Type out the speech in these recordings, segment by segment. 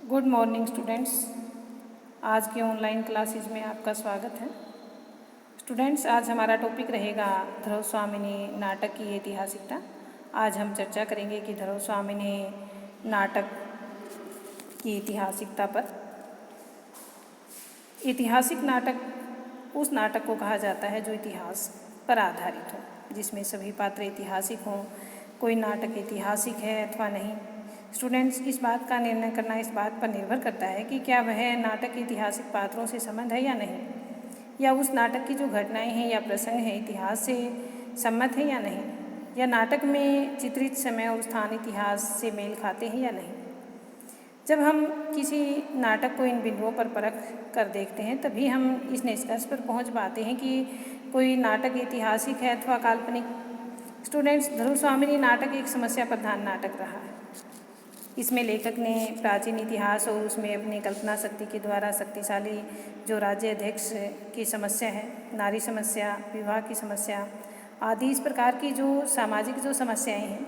Good morning students. आज के online classes में आपका स्वागत है। स्टूडेंट्स, आज हमारा टॉपिक रहेगा ध्रुव स्वामिनी नाटक की ऐतिहासिकता। आज हम चर्चा करेंगे कि ध्रुव स्वामिनी नाटक की ऐतिहासिकता पर। ऐतिहासिक नाटक उस नाटक को कहा जाता है जो इतिहास पर आधारित हो, जिसमें सभी पात्र ऐतिहासिक हों। कोई नाटक ऐतिहासिक है अथवा नहीं। स्टूडेंट्स, इस बात का निर्णय करना इस बात पर निर्भर करता है कि क्या वह नाटक ऐतिहासिक पात्रों से संबद्ध है या नहीं, या उस नाटक की जो घटनाएं हैं या प्रसंग हैं इतिहास से सम्मत है या नहीं, या नाटक में चित्रित समय और स्थान इतिहास से मेल खाते हैं या नहीं। जब हम किसी नाटक को इन बिंदुओं पर परख कर देखते हैं तभी हम इस निष्कर्ष पर पहुंच पाते हैं कि कोई नाटक ऐतिहासिक है अथवा काल्पनिक। स्टूडेंट्स, ध्रुव स्वामिनी नाटक एक समस्या प्रधान नाटक रहा है। इसमें लेखक ने प्राचीन इतिहास और उसमें अपनी कल्पना शक्ति के द्वारा शक्तिशाली जो राज्य अध्यक्ष की समस्या है, नारी समस्या, विवाह की समस्या आदि इस प्रकार की जो सामाजिक जो समस्याएं हैं,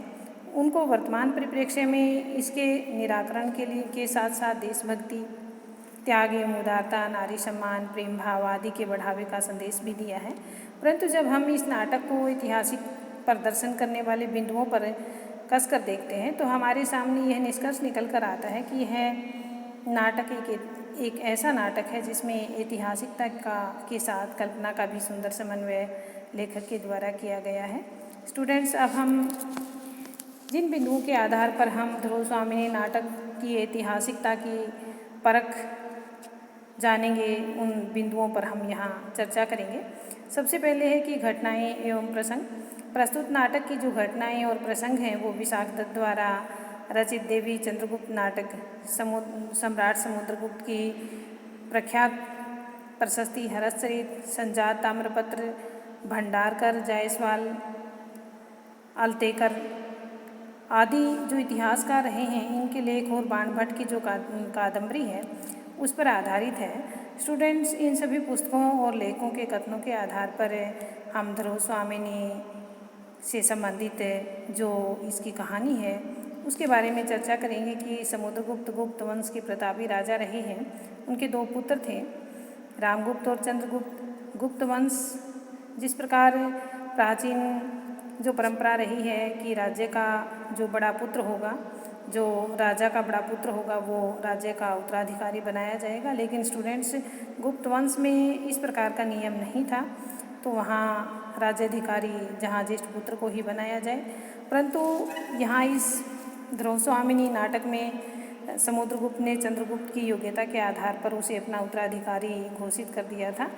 उनको वर्तमान परिप्रेक्ष्य में इसके निराकरण के लिए के साथ साथ देशभक्ति, त्याग एवं उदारता, नारी सम्मान, प्रेम भाव आदि के बढ़ावे का संदेश भी दिया है। परंतु जब हम इस नाटक को ऐतिहासिक प्रदर्शन करने वाले बिंदुओं पर कस कर देखते हैं तो हमारे सामने यह निष्कर्ष निकल कर आता है कि यह नाटक एक ऐसा नाटक है जिसमें ऐतिहासिकता के साथ कल्पना का भी सुंदर समन्वय लेखक के द्वारा किया गया है। स्टूडेंट्स, अब हम जिन बिंदुओं के आधार पर हम ध्रुव स्वामिनी नाटक की ऐतिहासिकता की परख जानेंगे, उन बिंदुओं पर हम यहाँ चर्चा करेंगे। सबसे पहले है कि घटनाएं एवं प्रसंग। प्रस्तुत नाटक की जो घटनाएं और प्रसंग हैं वो विशाख दत्त द्वारा रचित देवी चंद्रगुप्त नाटक सम्राट समुद्रगुप्त की प्रख्यात प्रशस्ति हरसचरित, संजात ताम्रपत्र, भंडारकर, जायसवाल, अल्तेकर आदि जो इतिहासकार रहे हैं, इनके लेख और बाणभट्ट की जो कादम्बरी है उस पर आधारित है। स्टूडेंट्स, इन सभी पुस्तकों और लेखों के कथनों के आधार पर हम ध्रुव स्वामिनी से संबंधित जो इसकी कहानी है उसके बारे में चर्चा करेंगे कि समुद्रगुप्त गुप्त वंश के प्रतापी राजा रहे हैं। उनके दो पुत्र थे, रामगुप्त और चंद्रगुप्त। गुप्त वंश जिस प्रकार प्राचीन जो परंपरा रही है कि राज्य का जो बड़ा पुत्र होगा, जो राजा का बड़ा पुत्र होगा, वो राज्य का उत्तराधिकारी बनाया जाएगा। लेकिन स्टूडेंट्स, गुप्त वंश में इस प्रकार का नियम नहीं था, तो वहाँ राज्याधिकारी जहाँ ज्येष्ठ पुत्र को ही बनाया जाए। परंतु यहाँ इस ध्रुव स्वामिनी नाटक में समुद्रगुप्त ने चंद्रगुप्त की योग्यता के आधार पर उसे अपना उत्तराधिकारी घोषित कर दिया था,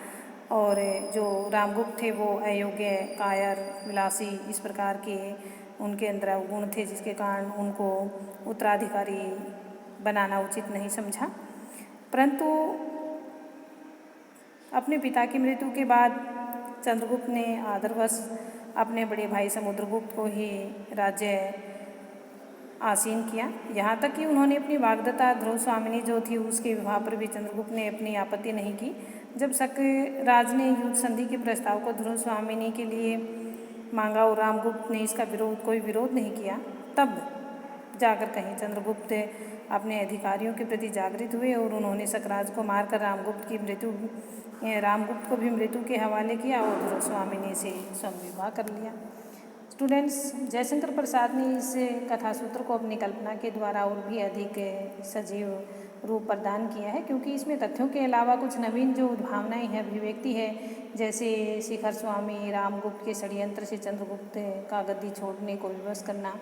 और जो रामगुप्त थे वो अयोग्य, कायर, विलासी इस प्रकार के उनके अंदर गुण थे, जिसके कारण उनको उत्तराधिकारी बनाना उचित नहीं समझा। परंतु अपने पिता की मृत्यु के बाद चंद्रगुप्त ने आदरवश अपने बड़े भाई समुद्रगुप्त को ही राज्य आसीन किया। यहाँ तक कि उन्होंने अपनी वाग्दत्ता ध्रुव स्वामिनी जो थी उसके विवाह पर भी चंद्रगुप्त ने अपनी आपत्ति नहीं की। जब शक राज ने युद्ध संधि के प्रस्ताव को ध्रुव स्वामिनी के लिए मांगा और रामगुप्त ने इसका कोई विरोध नहीं किया, तब जाकर कहीं चंद्रगुप्त अपने अधिकारियों के प्रति जागृत हुए और उन्होंने शकराज को मारकर रामगुप्त को भी मृत्यु के हवाले किया और ध्रुव स्वामिनी से समविवाह कर लिया। स्टूडेंट्स, जयशंकर प्रसाद ने इस कथासूत्र को अपनी कल्पना के द्वारा और भी अधिक सजीव रूप प्रदान किया है, क्योंकि इसमें तथ्यों के अलावा कुछ नवीन जो भावनाएं हैं, अभिव्यक्ति है, जैसे शिखर स्वामी रामगुप्त के षड्यंत्र से चंद्रगुप्त का गद्दी छोड़ने को विवश करना,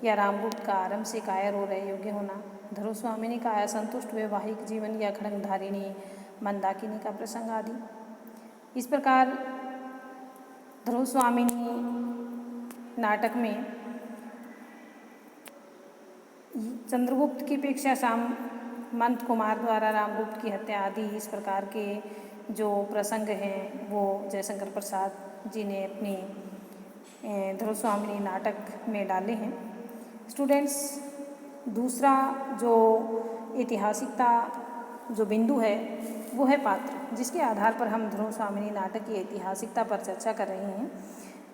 या रामगुप्त का आरंभ से कायर और अयोग्य होना, ध्रुव स्वामिनी का असंतुष्ट वैवाहिक जीवन या खड्गधारिणी मंदाकिनी का प्रसंग आदि। इस प्रकार ध्रुव स्वामिनी नाटक में चंद्रगुप्त की अपेक्षा सामंत कुमार द्वारा रामगुप्त की हत्या आदि इस प्रकार के जो प्रसंग हैं वो जयशंकर प्रसाद जी ने अपनी ध्रुव स्वामिनी नाटक में डाले हैं। स्टूडेंट्स, दूसरा जो ऐतिहासिकता जो बिंदु है वो है पात्र, जिसके आधार पर हम ध्रुव स्वामिनी नाटक की ऐतिहासिकता पर चर्चा कर रहे हैं।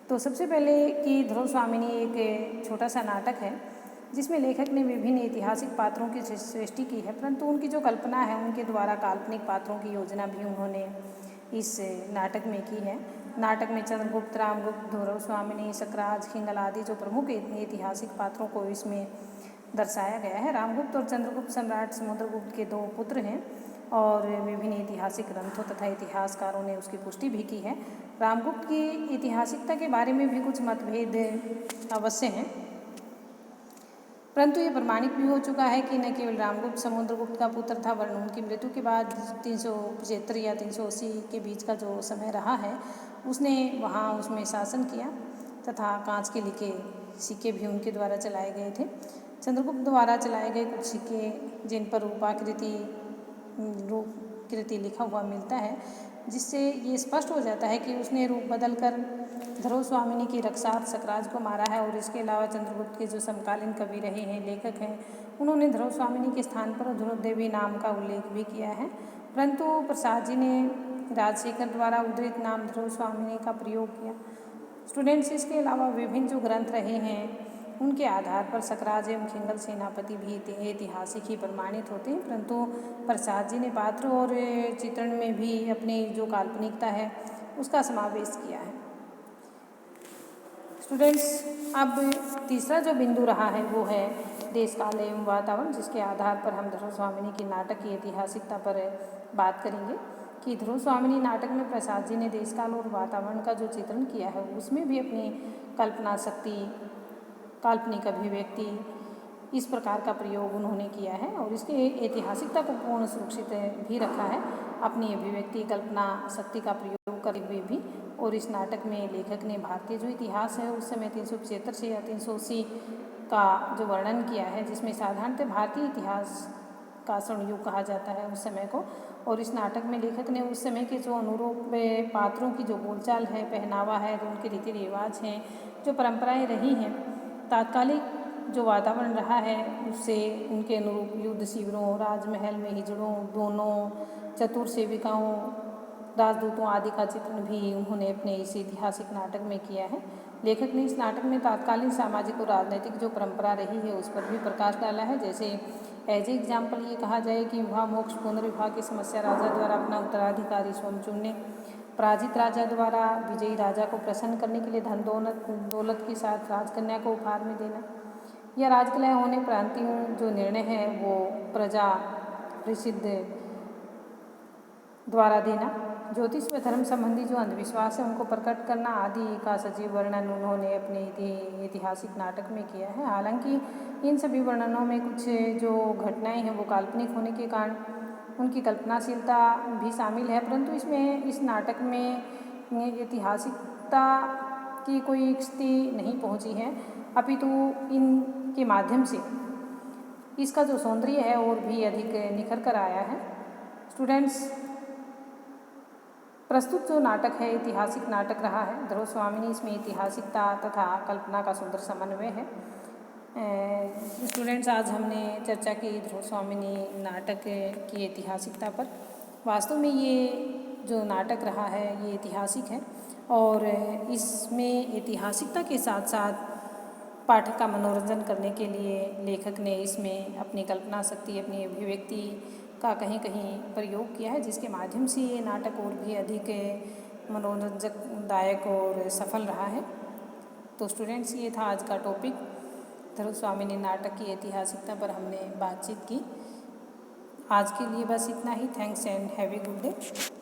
तो सबसे पहले कि ध्रुव स्वामिनी एक छोटा सा नाटक है जिसमें लेखक ने विभिन्न ऐतिहासिक पात्रों की सृष्टि की है, परंतु उनकी जो कल्पना है उनके द्वारा काल्पनिक पात्रों की योजना भी उन्होंने इस नाटक में की है। नाटक में चंद्रगुप्त, रामगुप्त, धौरव स्वामिनी, सकराज, हिंगल आदि जो प्रमुख ऐतिहासिक पात्रों को इसमें दर्शाया गया है। रामगुप्त और चंद्रगुप्त सम्राट समुद्रगुप्त के 2 पुत्र हैं और विभिन्न ऐतिहासिक ग्रंथों तथा इतिहासकारों ने उसकी पुष्टि भी की है। रामगुप्त की ऐतिहासिकता के बारे में भी कुछ मतभेद अवश्य हैं, परंतु ये प्रमाणित भी हो चुका है कि न केवल रामगुप्त समुद्रगुप्त का पुत्र था, वरन उनकी मृत्यु के बाद 375 या 380 के बीच का जो समय रहा है उसने वहाँ उसमें शासन किया तथा कांच के लिखे सिक्के भी उनके द्वारा चलाए गए थे। चंद्रगुप्त द्वारा चलाए गए कुछ सिक्के जिन पर रूपकृति लिखा हुआ मिलता है, जिससे ये स्पष्ट हो जाता है कि उसने रूप बदल कर धौरव स्वामिनी की रक्षार्थ सकराज को मारा है। और इसके अलावा चंद्रगुप्त के जो समकालीन कवि रहे हैं, लेखक हैं, उन्होंने धौरव स्वामिनी के स्थान पर ध्रुव देवी नाम का उल्लेख भी किया है, परंतु प्रसाद जी ने राजशेखर द्वारा उद्धृत नाम ध्रुव स्वामिनी का प्रयोग किया। स्टूडेंट्स, इसके अलावा विभिन्न जो ग्रंथ रहे हैं उनके आधार पर सकराज एवं खिंगल सेनापति भी ऐतिहासिक ही प्रमाणित होते हैं, परंतु प्रसाद जी ने पात्र और चित्रण में भी अपनी जो काल्पनिकता है उसका समावेश किया है। स्टूडेंट्स, अब तीसरा जो बिंदु रहा है वो है देश काल एवं वातावरण, जिसके आधार पर हम ध्रुव स्वामिनी की नाटक की ऐतिहासिकता पर बात करेंगे कि ध्रुव स्वामिनी नाटक में प्रसाद जी ने देश काल और वातावरण का जो चित्रण किया है उसमें भी अपनी कल्पना शक्ति, काल्पनिक अभिव्यक्ति, इस प्रकार का प्रयोग उन्होंने किया है और इसकी ऐतिहासिकता को पूर्ण सुरक्षित भी रखा है अपनी अभिव्यक्ति, कल्पना शक्ति का प्रयोग करते हुए भी। और इस नाटक में लेखक ने भारतीय जो इतिहास है उस समय 375 से या 380 का जो वर्णन किया है, जिसमें साधारणतः भारतीय इतिहास का स्वर्ण युग कहा जाता है उस समय को। और इस नाटक में लेखक ने उस समय के जो अनुरूप पात्रों की जो बोलचाल है, पहनावा है, जो उनके रीति रिवाज हैं, जो परंपराएं रही हैं, तात्कालिक जो वातावरण रहा है उससे उनके अनुरूप युद्ध शिविरों, राजमहल में हिजड़ों, दोनों चतुर सेविकाओं, राजदूतों आदि का चित्रण भी उन्होंने अपने इस ऐतिहासिक नाटक में किया है। लेखक ने इस नाटक में तात्कालीन सामाजिक और राजनीतिक जो परंपरा रही है उस पर भी प्रकाश डाला है। जैसे एज ए एग्जाम्पल ये कहा जाए कि विवाह, मोक्ष, पुनर्विवाह की समस्या, राजा द्वारा अपना उत्तराधिकारी स्वयं चुनने, पराजित राजा द्वारा विजयी राजा को प्रसन्न करने के लिए धन दौलत के साथ राजकन्या को उपहार में देना, या राजकन्या होने प्रांतियों जो निर्णय है वो प्रजा प्रसिद्ध द्वारा देना, ज्योतिष व धर्म संबंधी जो अंधविश्वास है उनको प्रकट करना आदि का सजीव वर्णन उन्होंने अपने ऐतिहासिक नाटक में किया है। हालांकि इन सभी वर्णनों में कुछ जो घटनाएं हैं वो काल्पनिक होने के कारण उनकी कल्पनाशीलता भी शामिल है, परंतु इसमें इस नाटक में ऐतिहासिकता की कोई स्थिति नहीं पहुंची है, अपितु इनके माध्यम से इसका जो सौंदर्य है और भी अधिक निखर कर आया है। स्टूडेंट्स, प्रस्तुत जो नाटक है ऐतिहासिक नाटक रहा है ध्रुव स्वामिनी, इसमें ऐतिहासिकता तथा कल्पना का सुंदर समन्वय है। स्टूडेंट्स, आज हमने चर्चा की ध्रुव स्वामिनी नाटक की ऐतिहासिकता पर। वास्तव में ये जो नाटक रहा है ये ऐतिहासिक है और इसमें ऐतिहासिकता के साथ साथ पाठक का मनोरंजन करने के लिए लेखक ने इसमें अपनी कल्पना शक्ति, अपनी अभिव्यक्ति का कहीं कहीं प्रयोग किया है, जिसके माध्यम से ये नाटक और भी अधिक मनोरंजकदायक और सफल रहा है। तो स्टूडेंट्स, ये था आज का टॉपिक, ध्रुव स्वामिनी नाटक की ऐतिहासिकता पर हमने बातचीत की। आज के लिए बस इतना ही। Thanks and have a good day.